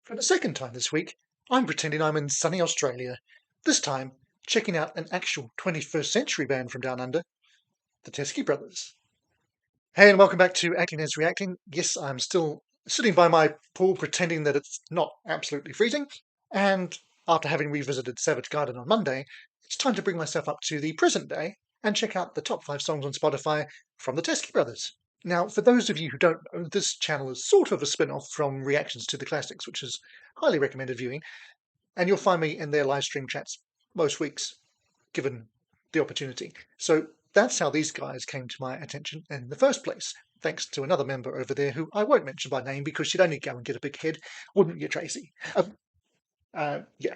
For the second time this week, I'm pretending I'm in sunny Australia, this time checking out an actual 21st century band from down under, the Teskey Brothers. Hey, and welcome back to Acting as Reacting. Yes, I'm still sitting by my pool pretending that it's not absolutely freezing, and after having revisited Savage Garden on Monday, it's time to bring myself up to the present day and check out the top 5 songs on Spotify from the Teskey Brothers. Now, for those of you who don't know, this channel is sort of a spin-off from Reactions to the Classics, which is highly recommended viewing, and you'll find me in their live stream chats most weeks, given the opportunity. So that's how these guys came to my attention in the first place, thanks to another member over there who I won't mention by name because she'd only go and get a big head, wouldn't you, Tracy? Yeah.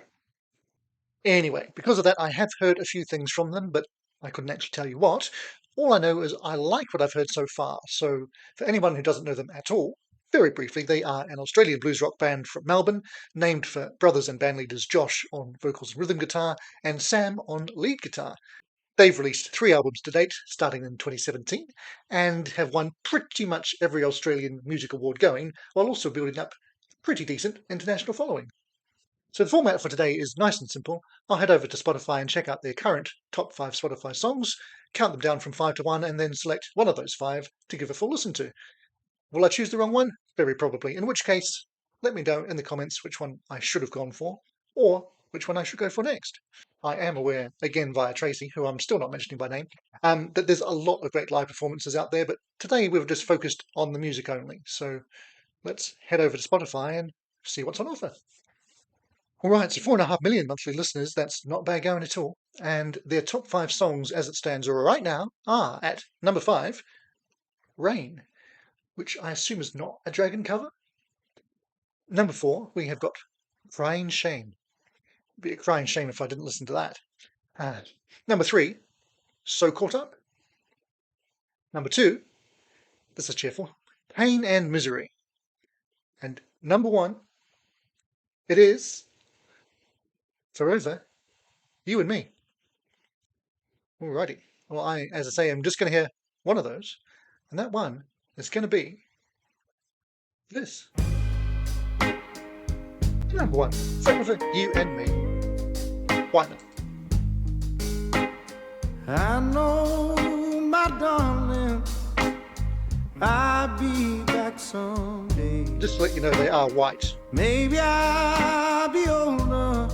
Anyway, because of that, I have heard a few things from them, but I couldn't actually tell you what. All I know is I like what I've heard so far, so for anyone who doesn't know them at all, very briefly, they are an Australian blues rock band from Melbourne, named for brothers and bandleaders Josh on vocals and rhythm guitar and Sam on lead guitar. They've released 3 albums to date, starting in 2017, and have won pretty much every Australian music award going, while also building up a pretty decent international following. So the format for today is nice and simple. I'll head over to Spotify and check out their current top 5 Spotify songs, count them down from 5 to 1, and then select one of those 5 to give a full listen to. Will I choose the wrong one? Very probably, in which case, let me know in the comments which one I should have gone for, or which one I should go for next. I am aware, again via Tracy, who I'm still not mentioning by name, that there's a lot of great live performances out there, but today we've just focused on the music only, so let's head over to Spotify and see what's on offer. Alright, so 4.5 million monthly listeners, that's not bad going at all, and their top 5 songs as it stands right now are at number 5, Rain, which I assume is not a Dragon cover. Number 4, we have got Crying Shame. It'd be a crying shame if I didn't listen to that. Number 3, So Caught Up. Number 2, this is cheerful, Pain and Misery. And number 1, it is Forever, You and Me. Alrighty. Well, as I say, I'm just going to hear one of those, and that one is going to be this. Number 1, Forever, You and Me. Why not? I know, my darling, I'll be back someday. Just to let you know, they are white. Maybe I'll be older,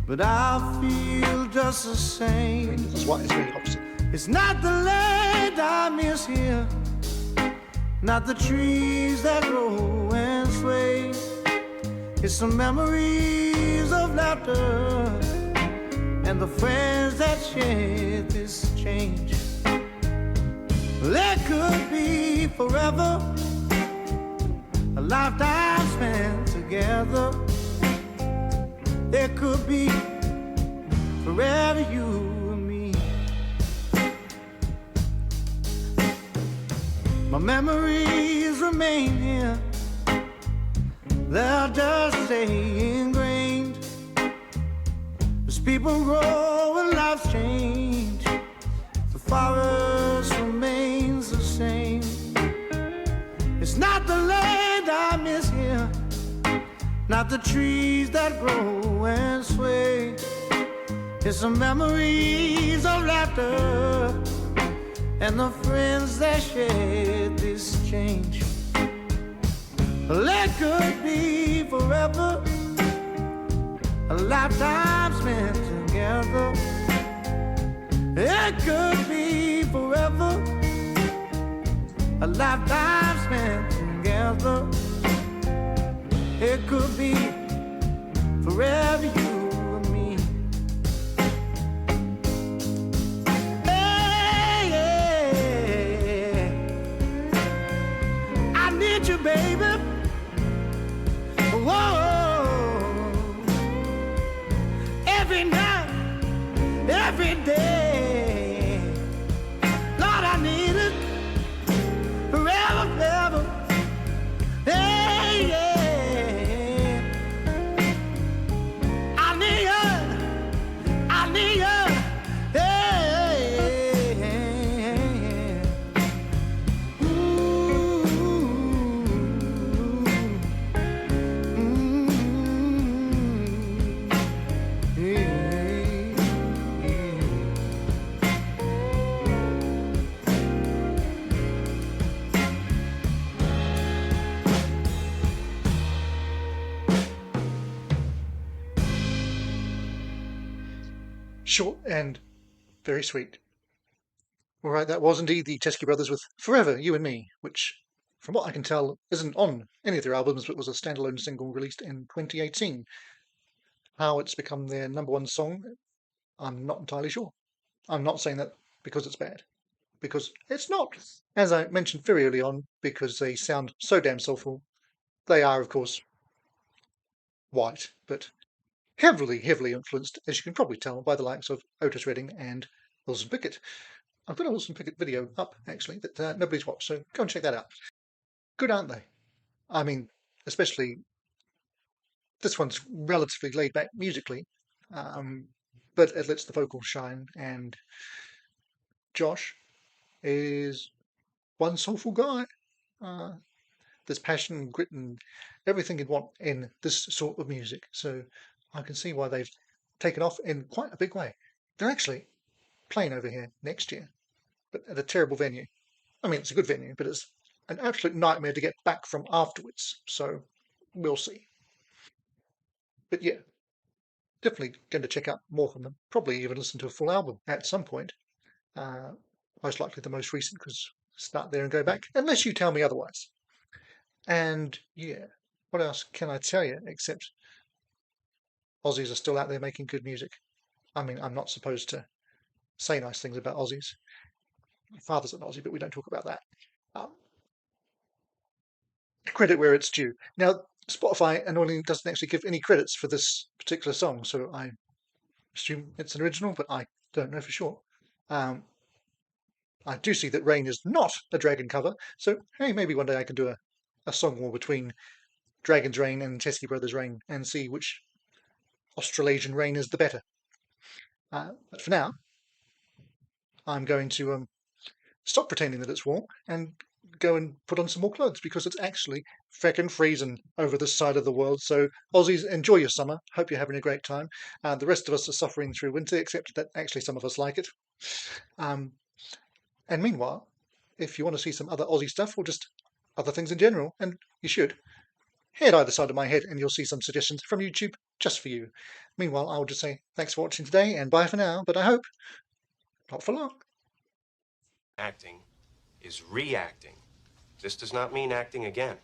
but I'll feel just the same. This is white, it's really opposite. It's not the land I miss here, not the trees that grow and sway. It's the memories of laughter and the friends that shared this change. Well, it could be forever, a lifetime spent together. It could be forever, you and me. My memories remain here, they'll just stay ingrained. As people grow and lives change, the forest remains the same. It's not the land I miss here, not the trees that grow and sway. It's the memories of laughter and the friends that shared this change. Well, it could be forever, a lifetime spent together. It could be forever, a lifetime spent together. It could be forever, you and me. Hey, yeah. I need you, baby. Whoa, every night, every day, Lord, I need it forever, forever. Hey, yeah. Short and very sweet. All right, that was indeed the Teskey Brothers with Forever, You and Me, which, from what I can tell, isn't on any of their albums, but was a standalone single released in 2018. How it's become their number one song, I'm not entirely sure. I'm not saying that because it's bad, because it's not. As I mentioned very early on, because they sound so damn soulful. They are, of course, white, but heavily, heavily influenced, as you can probably tell, by the likes of Otis Redding and Wilson Pickett. I've got a Wilson Pickett video up, actually, that nobody's watched, so go and check that out. Good, aren't they? I mean, especially this one's relatively laid back musically, um, but it lets the vocals shine, and Josh is one soulful guy. Uh, there's passion and grit and everything you'd want in this sort of music. So I can see why they've taken off in quite a big way. They're actually playing over here next year, but at a terrible venue. I mean, it's a good venue, but it's an absolute nightmare to get back from afterwards. So we'll see. But yeah, definitely going to check out more from them. Probably even listen to a full album at some point. Uh, Most likely the most recent, because start there and go back, unless you tell me otherwise. And yeah, what else can I tell you except Aussies are still out there making good music? I mean, I'm not supposed to say nice things about Aussies. My father's an Aussie, but we don't talk about that. Um, Credit where it's due. Now, Spotify annoyingly doesn't actually give any credits for this particular song, so I assume it's an original, but I don't know for sure. I do see that Rain is not a Dragon cover, so hey, maybe one day I can do a song war between Dragon's Rain and Teskey Brothers' Rain and see which Australasian rain is the better. But for now, I'm going to stop pretending that it's warm and go and put on some more clothes because it's actually feckin' freezing over this side of the world. So, Aussies, enjoy your summer. Hope you're having a great time. The rest of us are suffering through winter, except that actually some of us like it. Um, and meanwhile, if you want to see some other Aussie stuff or just other things in general, and you should, head either side of my head and you'll see some suggestions from YouTube just for you. Meanwhile, I'll just say thanks for watching today and bye for now, but I hope not for long. Acting is reacting. This does not mean acting again.